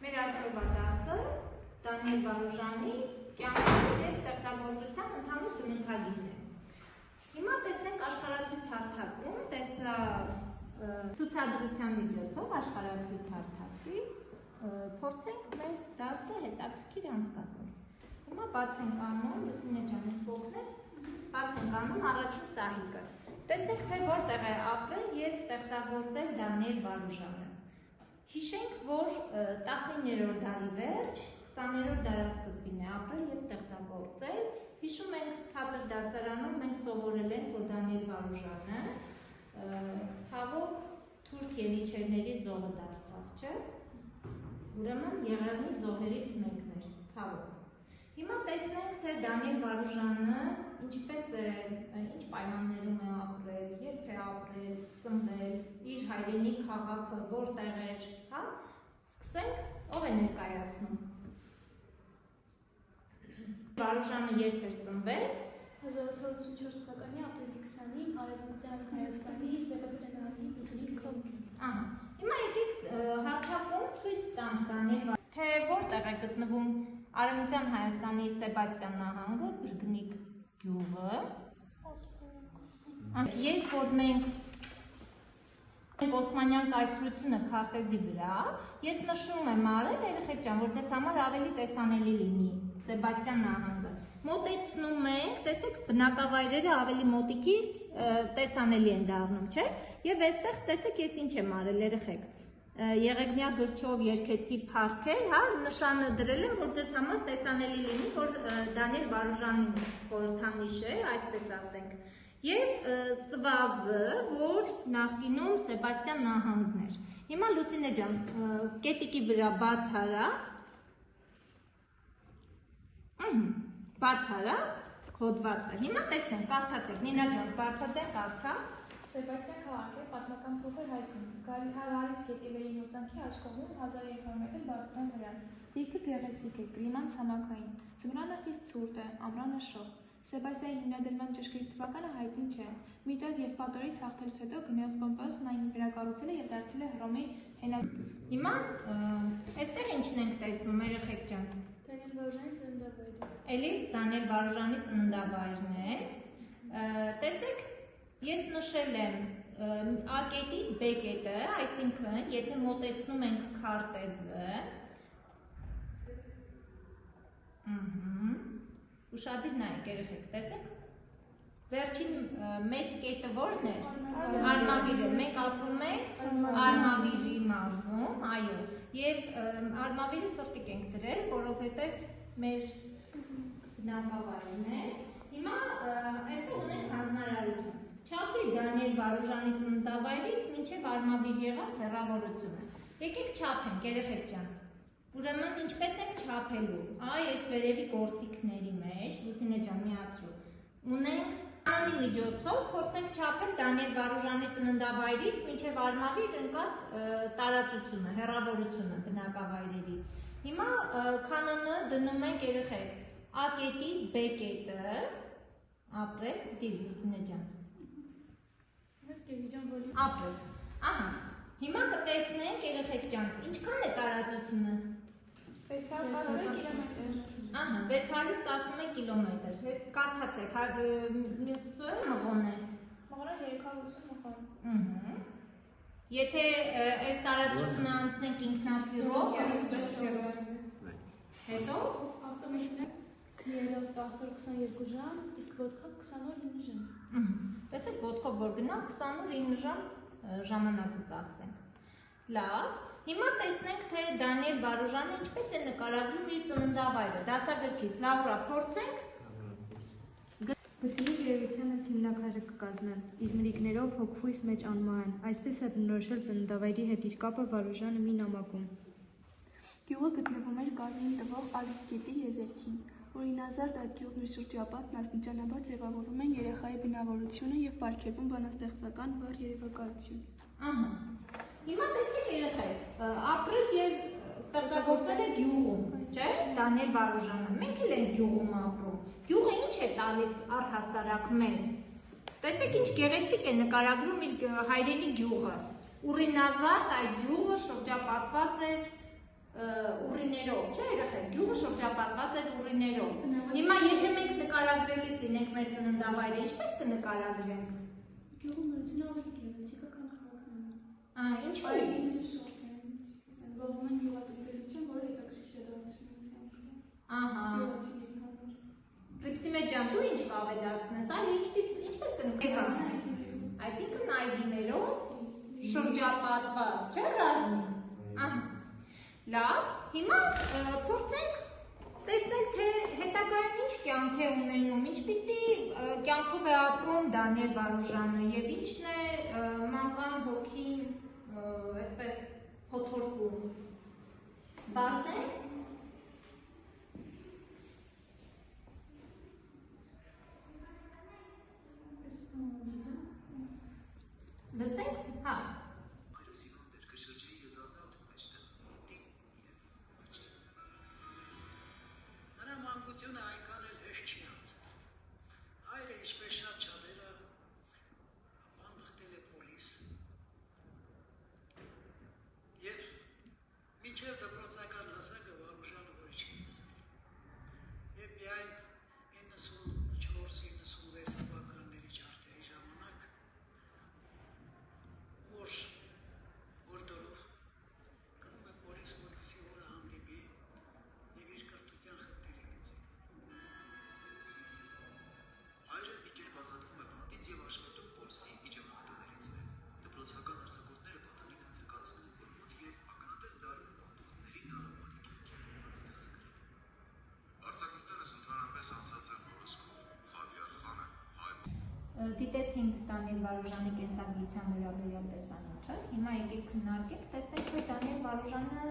Մեր այսօրվա դասը Դանիել Վարուժանի կյանքի և ստեղծագործության ընդհանուր բնութագիրն է։ Հիմա տեսնենք աշխարհացույց հարթակում, ցուցադրության միջոցով աշխարհացույց հարթակի փորձենք մեր դասը հետաքրքիր անցկացնել։ Հիմա բաց ենք անում, Լուսինե ջան, ինձ կօգնես, բաց ենք անում առաջին սահիկը։ Տեսնենք, թե որտեղ է ապրել և ստեղծագործել Դանիել Վարուժանը։ Հիշենք, որ 19-րդ դարի վերջ, 20-րդ դարասկզբին է ապրել և ստեղծագործել։ Հիշում ենք ցածր դասարանում մենք սովորել ենք, որ Դանիել Վարուժանը ցավոք թուրք ելիչերների զոհը դարձավ, չէ՞։ Ուրեմն եղեղնի զոհերից մեկն էր, ցավոք։ Հիմա տեսնենք, թե Դանիել Վարուժանը ինչպես է, ինչ պայմաններում է ապրել, երբ է ապրել, ծնվել, իր հայրենի քաղաքը որտեղ էր, հա։ Սկսենք, ով է ներկայացնում։ Վարուժանը երբ էր ծնվել։ 1884 թվականի ապրիլի 20-ին Արևմտյան Հայաստանի Սեբաստիան նահանգի Բուդնիկ քաղաքում։ Ահա։ Հիմա եկեք հարթակում ցույց տանք Դանիել, թե որտեղ է գտնվում Արևմտյան Հայաստանի Սեբաստիան նահանգը, Բրգնիկ գյուղը։ Երբ որ մենք Օսմանյան կայսրությունը քարտեզի վրա, ես նշում եմ արել, երեխեք ջան, որ ձեզ համար ավելի տեսանելի լինի Սեբաստիան նահանգը։ Մոտեցնում ենք, տեսեք, բնակավայրերը ավելի մոտիկից տեսանելի են դառնում, չէ՞։ Եվ այստեղ տեսեք, ես ինչ եմ արել, երեխեք։ Եղեգնյա գրչով երկեցի փառքեր, հա, նշանը դրել եմ, որ ձեզ համար տեսանելի լինի, որ Դանիել Վարուժանի խորհրդանիշ է, այսպես ասենք։ Եվ Սվազը, որ նախկինում Սեբաստիան նահանգն էր։ Հիմա Լուսինե ջան, կետիկի վրա բաց արա, բաց արա, հոդվածը։ Հիմա տեսնենք, կարդացեք, Նինա ջան, բարձրացեք կարդա։ Սեբաստիան քաղաք է, պատմական փոքր հայտնի։ Գալիս գետի վերին հոսանքի աջ կողմում 1200 մետր բարձրության վրա։ Դիրքը գեղեցիկ է, կլիման ցամաքային։ Ձմռանը խիստ ցուրտ է, ամռանը շոգ։ Սեբաստիայի հիմնադրման ճշգրիտ թվականը հայտնի չէ։ Միտոր եւ պատորից հաղթելուց հետո Գնեոս Պոմպեոսն այն վերակառուցել է եւ դարձել է Հռոմի հենագիր։ Հիմա այստեղ ինչն ենք տեսնում, երեխեք ջան։ Դանիել Վարուժանի ծննդավայրը։ Էլի Դանիել Վարուժանի ծննդավայրն է։ Տեսեք, ես նշել եմ A կետից B կետը, այսինքն, եթե մոտեցնում ենք քարտեզը, ուշադիր նայեք, երեխեք, տեսեք, վերջին մեծ կետը որն էր, Արմավիրը, մենք ապրում ենք Արմավիրի մարզում, այո, և Արմավիրը սրտիկ ենք դրել, որովհետև մեր բնակավայրն է, հիմա այստեղ ունենք հանձնարարություն, չափիր Դանիել Վարուժանի ծննդավայրից մինչև Արմավիր եղած հեռավորությունը, եկեք չափենք, երեխեք ջան, ուրեմն ինչպես ենք չափելու, այ այս վերևի գործիքների մեջ, Լուսինե ջան միացրու, ունենք կանոնի միջոցով փորձենք չափել Դանիել Վարուժանի ծննդավայրից մինչև Արմավիր ընկած տարածությունը, հեռավորությունը բնակավայրերի։ Հիմա կանոնը դնում ենք երեխեք, A կետից B կետը, ապրես, դիր Լուսինե ջան։ Ապրես, ահա, հիմա կտեսնենք երեխեք ջան, ինչքան է տարածությունը։ 611 կիլոմետր։ Ահա, 611 կիլոմետր, կարդացեք, մյուսը մղոն է։ Մղոնը 380 մղոն։ Եթե այս տարածությունը անցնենք ինքնաթիռով, հետո ավտոմեքենա ձիերով 10-22 ժամ, իսկ ոտքով 20-9 ժամ։ Տեսեք, ոտքով որ գնա 20-9 ժամ ժամանակ կծախսենք։ Լավ, հիմա տեսնենք, թե Դանիել Վարուժանը ինչպես է նկարագրում իր ծննդավայրը, դասագրքից, Լաուրա, փորձենք։ Բրգնիկ գերության հիմնակարը կկազմել, իր մրիկներով հոգվույս մեջ անմահեն, այսպես է բնորոշել ծննդավայրի հետ իր կապը Վարուժանը մի նամակում։ Գյուղը գտնվում էր Կարմիր տվող Ալիս գետի եզերքին։ Օրինազարդ այդ գյուղն ու շրջապատն աստիճանաբար ձևավորում են երեխայի բնավորությունը և պարգևում բանաստեղծական վառ երևակայություն։ Ահա, հիմա տեսեք երեխայք, ապրել և ստեղծագործել է գյուղում, չէ, Դանիել Վարուժանը, մենք էլ ենք գյուղում ապրում, գյուղը ինչ է տալիս առհասարակ մեզ, տեսեք ինչ գեղեցիկ է նկարագրում իր հայրենի գյուղը, Ուրինազարդ այդ գյուղը շրջապատված էր ուռիներով, չէ, երեխեք, գյուղը շրջապատված էր ուռիներով։ Հիմա եթե մենք նկարագրելիս լինենք մեր ծննդավայրը, ինչպես կնկարագրենք։ Գյուղը նույնիսկ ավելի գեղեցիկ է, քան քաղաքն է։ Ինչու՞։ Այգիները շուրջ են, զբաղվում են գյուղատնտեսությամբ, որը հետաքրքիր է դարձնում կյանքը։ Գյուղացիների համար։ Լիպսիմե ջան, դու ինչ կավելացնես, այ ինչպես կնկարագրենք։ Այսինքն այգիներով շրջապատված, չէ՞ ռազմի։ Լավ, հիմա փորձենք տեսնել, թե հետագայում ինչ կյանք է ունենում, ինչպիսի կյանքով է ապրում Դանիել Վարուժանը եւ ինչն է մանկան հոգին այսպես փոթորկում։ Բացենք։ Լսենք, հա։ Դիտեցինք Դանիել Վարուժանի կենսագրության վերաբերյալ տեսանյութը, հիմա եկեք քննարկենք, տեսնենք, թե Դանիել Վարուժանը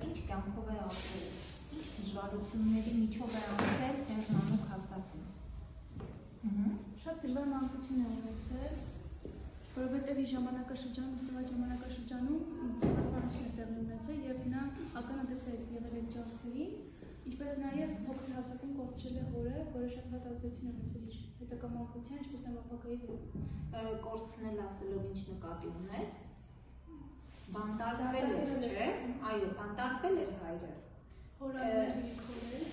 ինչ կյանքով է ապրել, ինչ դժվարությունների միջով է անցել հեռնանուք հասակում։ Շատ դժվար մանկություն է ունեցել, որովհետև իր ժամանակաշրջանում, ծնված ժամանակաշրջանում ցեղասպանություն է տեղի ունեցել եւ նա ականատես է եղել այդ ջարդերին, ինչպես նաեւ փոքր հասակում կորցրել է հորը, որը շատ վատ ազդեցություն է ունեցել իր հետագա մանկության, ինչպես նաեւ ապագայի վրա։ Կորցնել ասելով ինչ նկատի ունես։ Բանտարկվել էր, չէ՞։ Այո, բանտարկվել էր հայրը։ Հորը քորել,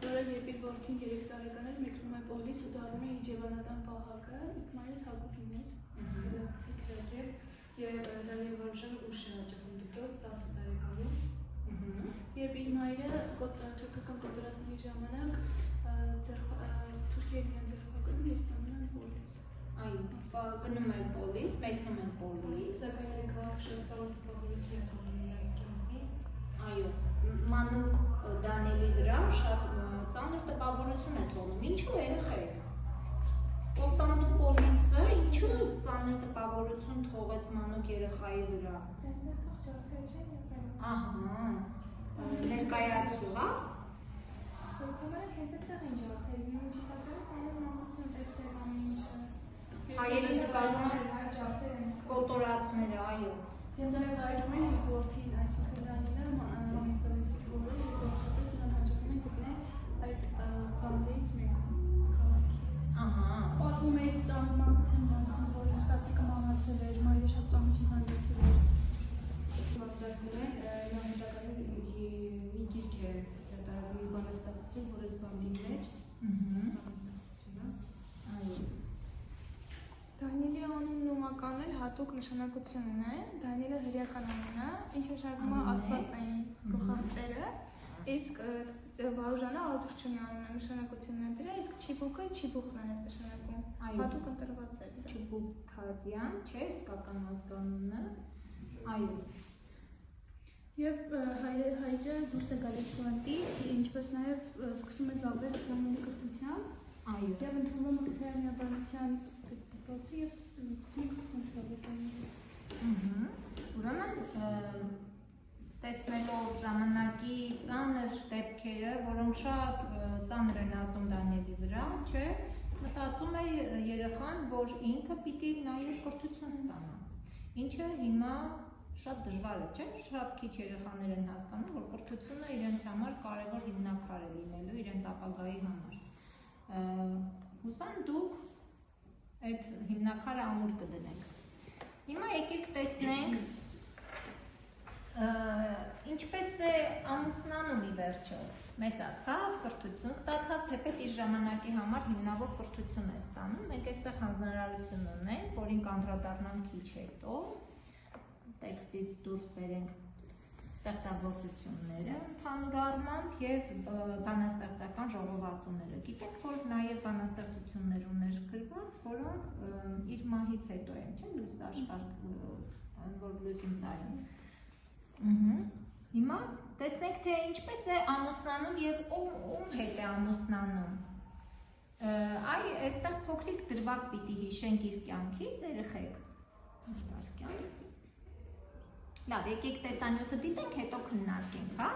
որը երբ իր որդին 3 տարեկան էր, մեկնում է պոլիս ու դառնում է իջևանական պահակը, իսկ մայրը թագուհին էր, խելացի քրակեր, եւ Դանիել Վարուժանը ուշ է հաճախում դպրոց 10 տարեկանում։ Երբ իր մայրը թուրքական կոտորածների ժամանակ Թուրքիայի ձերբակալում երթանում են պոլիս։ Այո, գնում են պոլիս, մեկնում են պոլիս։ Սակայն այդ քաղաքը շատ ծանր տպավորություն է թողնում նրանց կյանքում։ Այո, մանուկ Դանիելի վրա շատ ծանր տպավորություն է թողնում։ Ինչու երեխեք։ Կոստանդնուպոլիսը ինչու ծանր տպավորություն թողեց մանուկ երեխայի վրա։ Ահա, ներկայացու, հա։ Սոցիալները հենց այդտեղ են ջարդել, ինչի պատճառով ծանր մանկություն տեսնել ամեն ինչը։ Հայերի նկատմամբ կոտորածները, այո։ Հենց այդ հայրում են իր որդին, այսինքն Դանիելը մանիպուլացիվ որը իր որդին նրան հաջողում են գտնել այդ բանդից մեկում քաղաքի։ Ահա։ Պատմում է իր ծանր մանկության մասին, որ իր տատիկը մահացել էր, մայրը շատ ծանր հիվանդացել էր։ Մարտարկում են նախնականին մի գիրք է հրատարակում բանաստեղծություն, որը սպանդի մեջ բանաստեղծությունը։ Այո։ Դանիելի անունն ու մականն էլ հատուկ նշանակություն ունեն։ Դանիելը հրեական անուն է, ինչը նշանակում է աստվածային գլխատերը, իսկ Վարուժանը արոդուկչյանի անուն է, նշանակությունն է դրա, իսկ Չիբուկը Չիբուխն է նշանակում։ Հատուկ ընտրված է դրա։ Չիբուկադյան, չէ, իսկական ազգանունը։ Այո։ Եվ հայրը դուրս է գալիս ֆրոնտից, ինչպես նաև սկսում է զբաղվել Դանիելի կրթությամբ։ Այո։ Եվ ընդունում է քրեանաբանության դպրոցի եւ սկսում կրթություն։ Ուրեմն տեսնելով ժամանակի ծանր դեպքերը, որոնք շատ ծանր են ազդում Դանիելի վրա, չէ, մտածում է երեխան, որ ինքը պիտի նաև կրթություն ստանա, ինչը հիմա շատ դժվար է, չէ, շատ քիչ երեխաներ են հասկանում, որ կրթությունը իրենց համար կարևոր հիմնաքար է լինելու իրենց ապագայի համար։ Հուսամ դուք այդ հիմնակարը ամուր կդնենք։ Հիմա եկեք տեսնենք ինչպես է ամուսնանումի վերջը մեծացավ, կրթություն ստացավ, թեպետ իր ժամանակի համար հիմնավոր կրթություն է ստանում։ Մենք այստեղ հանձնարարություն ունենք, որին կանդրադառնանք քիչ հետո, տեքստից դուրս բերենք ստեղծագործությունները ընդհանուր առմամբ եւ բանաստեղծական ժողովածուները։ Գիտեք, որ նաեւ բանաստեղծություններ ուներ գրված, որոնք իր մահից հետո են, չէ՞, լույս աշխարհ, որ լույսին ծայրին։ Հիմա տեսնենք, թե ինչպես է ամուսնանում եւ ում հետ է ամուսնանում։ Այ այստեղ փոքրիկ դրվագ պիտի հիշենք իր կյանքից, երեխեք։ Լավ, եկեք տեսանյութը դիտենք, հետո քննարկենք, հա։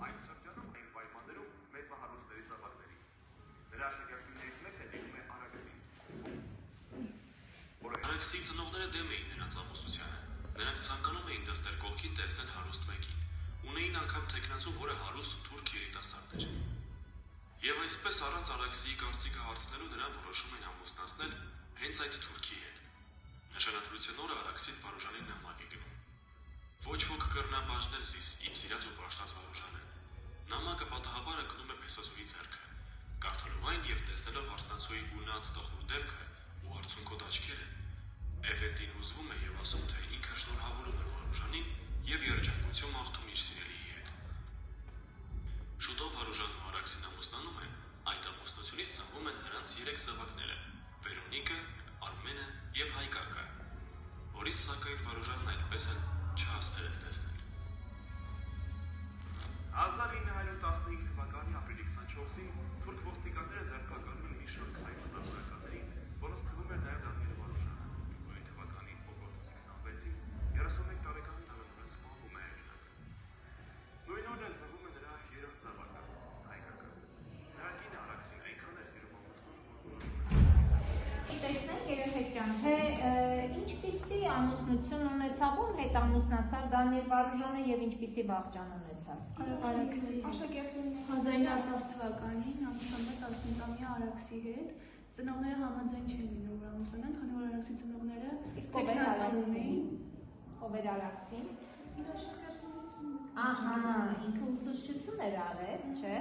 Այն շրջանում այն պայմաններում մեծահարուստների զավակների։ Նրա աշակերտներից մեկը լինում է Արաքսին։ Արաքսի ծնողները դեմ էին նրանց ամուսնությանը։ Նրանք ցանկանում էին դստեր կողքին տեսնել հարուստ մեկին։ Ունեին անգամ թեկնածու, որը հարուստ թուրք երիտասարդ էր։ Եվ այսպես առանց Արաքսիի կարծիքը հարցնելու նրան որոշում են ամուսնացնել հենց այդ թուրքի հետ։ Նշանադրության օրը Արաքսին Վարուժանին նամակ է գրում։ Ոչ ոք կրնա բաժնել զիս, իմ սիրած ու պաշտած Վարուժանը։ Նամակը պատահաբար ընկնում է փեսազուրի ձեռքը։ Կարդալով այն եւ տեսնելով հարսնացուի գունատ տխուր դեմքը ու արցունքոտ աչքերը, Էֆենդին հուզվում է եւ ասում, թե ինքը շնորհավորում է Վարուժանին եւ երջանկություն մաղթում իր սիրելիի հետ։ Շուտով Վարուժանն ու Արաքսին ամուսնանում են, այդ ամուսնությունից ծնվում են նրանց 3 զավակները՝ Վերոնիկը, Արմենը եւ Հայկակը, որից սակայն Վարուժանն այդպես էլ չհասցրեց տեսնել։ 1915 թվականի ապրիլի 24-ին թուրք ոստիկանները ձերբակալում են մի շարք հայ մտավորականներին, որոնց թվում էր նաեւ Դանիել Վարուժանը։ Նույն թվականի օգոստոսի 26-ին 31 տարեկան տղան սպանվում է հեղինակը։ Նույն օրն էլ ծնվում է նրա երրորդ զավակը՝ Հայկակը։ Նրա կինը Արաքսին այնքան էր սիրում ամուսնուն, որ որոշում է Տեսնենք երեխեք ջան, թե ինչպիսի ամուսնություն ունեցավ, ում հետ ամուսնացավ Դանիել Վարուժանը եւ ինչպիսի վախճան ունեցավ։ Արաքսի աշակերտում 1910 թվականին ամուսնանում է 15-ամյա Արաքսի հետ։ Ծնողները համաձայն չեն լինում, որ ամուսնանան, քանի որ Արաքսի ծնողները տեխնացու էին։ Ով էր Արաքսին։ Ահա, ինքը ուսուցչություն էր արել, չէ՞։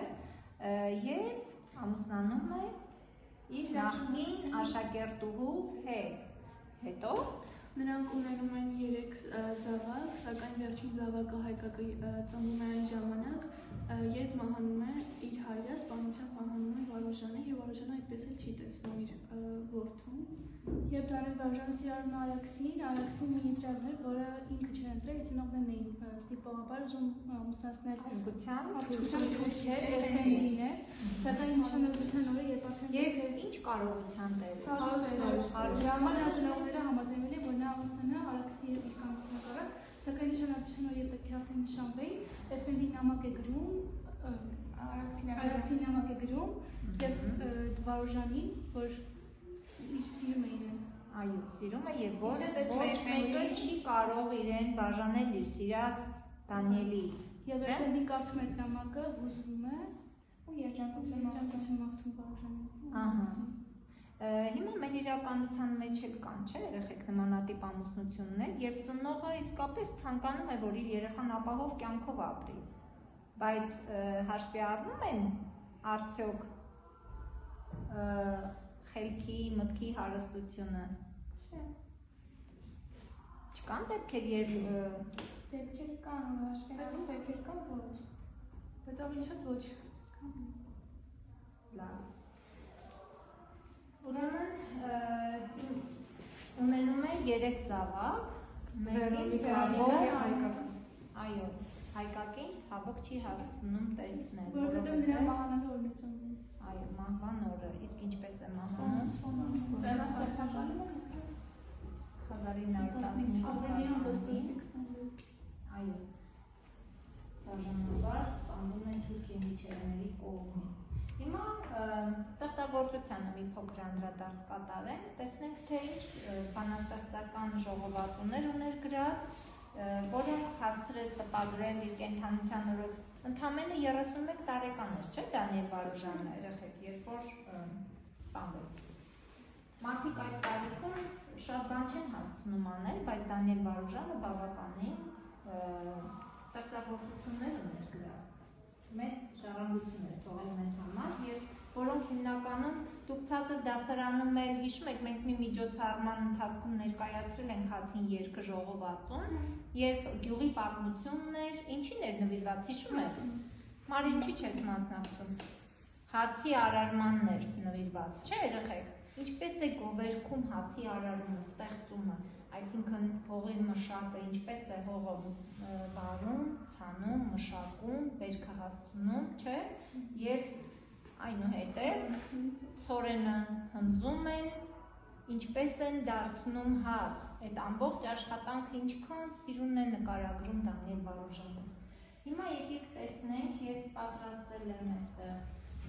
Եվ ամուսնանում է իր նախկին աշակերտուհու հետ։ Հետո նրանք ունենում են 3 զավակ, սակայն վերջին զավակը Հայկակը ծնվում է այն ժամանակ, երբ մահանում է իր հայրը, սպանությամբ մահանում է Վարուժանը, եւ Վարուժանը այդպես էլ չի տեսնում իր որդուն։ Երբ Դանիել Վարուժանը սիրում Արաքսին, Արաքսին մի ընտրել, որը ինքը չէր ընտրել, իր ծնողներն էին ստիպողաբար ուզում ամուսնացնել թուրքի հետ, Էֆենդին է, սակայն նշանադրության օրը երբ արդեն եւ ինչ կարողության տեր։ Ժամանակ ծնողները համաձայնել են, որ նա ամուսնանա Արաքսի հետ իր կամքի հակառակ, սակայն նշանադրության օրը երբ պետք է արդեն նշանվեին, Էֆենդին նամակ է գրում, Արաքսին նամակ է գրում եւ Վարուժանին, որ իր սիրում է իրեն։ Այո, սիրում է եւ ոչ մեկը չի կարող իրեն բաժանել իր սիրած Դանիելից։ Եվ Էֆենդին կարդում է նամակը, հուզվում է ու երջանկություն մաղթում Վարուժանին։ Ահա։ Հիմա մեր իրականության մեջ էլ կան, չէ՞, երեխեք նմանատիպ ամուսնություններ, երբ ծնողը իսկապես ցանկանում է, որ իր երեխան ապահով կյանքով ապրի, բայց հաշվի առնում են արդյոք խելքի, մտքի հարստությունը։ Չէ։ Չկան դեպքեր, երբ Դեպքեր կան, հաշվի դեպքեր կան, ոչ։ Բայց ավելի շատ ոչ։ Լավ։ Ուրեմն ունենում է 3 զավակ, այո, Հայկակին ցավոք չի հասցնում տեսնել, որովհետև նրա մահանալու օրն է ծնվում։ Այո, մահվան օրը, իսկ ինչպես է մահանում։ 1915 Այո, բաժանաբար սպանվում են թուրքի միջերների կողմից։ Հիմա ստեղծագործությանը մի փոքր անդրադարձ կատարենք, տեսնենք, թե ինչ բանաստեղծական ժողովածուներ ուներ գրած, որոնք հասցրեց տպագրել իր կենդանության օրոք։ Ընդամենը 31 տարեկան էր, չէ՞ Դանիել Վարուժանը, երեխեք, երբ որ սպանվեց։ Մարդիկ այդ շատ բան չեն հասցնում անել, բայց Դանիել Վարուժանը բավականին ստեղծագործություններ ուներ գրած։ Մեծ ժառանգություն էր թողել մեզ համար եւ որոնք հիմնականում դուք ցածր դասարանում էլ հիշում եք, մենք մի միջոցառման ընթացքում ներկայացրել ենք Հացին երկը ժողովածուն, երբ գյուղի պատմությունն էր, ինչին էր նվիրված, հիշում եք։ Մարի, ինչի՞ չես մասնակցում։ Հացի արարմանն էր նվիրված, չէ՞ երեխեք։ Ինչպես է գովերքում հացի արարումը, ստեղծումը, այսինքն հողի մշակը, ինչպես է հողը վարում, ցանում, մշակում, բերքը հասցնում, չէ՞։ Եվ այնուհետև ցորենը հնձում են, ինչպես են դարձնում հաց։ Այդ ամբողջ աշխատանքը ինչքան սիրուն է նկարագրում Դանիել Վարուժանը։ Հիմա եկեք տեսնենք, ես պատրաստել եմ այստեղ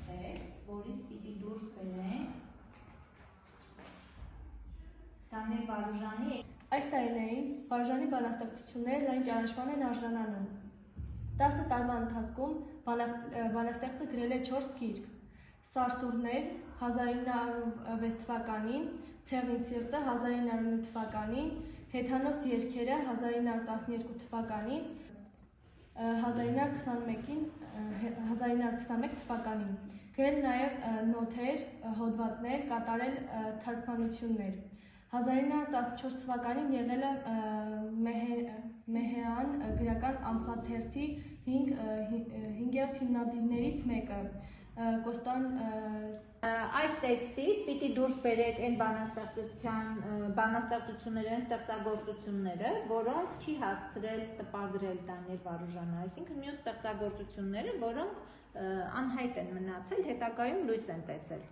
տեքստ, որից պիտի դուրս բերենք Դանիել Վարուժանի Այս տարիներին Վարուժանի բանաստեղծությունները լայն ճանաչման են արժանանում։ 10 տարվա ընթացքում բանաստեղծը գրել է 4 գիրք՝ Սարսուռներ 1906 թվականին, Ցեղին սիրտը 1909 թվականին, Հեթանոս երգերը 1912 թվականին, 1921 թվականին։ Գրել նաև նոթեր, հոդվածներ, կատարել թարգմանություններ։ 1914 թվականին եղել է Մեհեան գրական ամսաթերթի 5-րդ հիմնադիրներից մեկը։ Այս տեքստից պիտի դուրս բերեք այն բանաստեղծությունները, այն ստեղծագործությունները, որոնք չի հասցրել տպագրել Դանիել Վարուժանը, այսինքն մյուս ստեղծագործությունները, որոնք անհայտ են մնացել, հետագայում լույս են տեսել։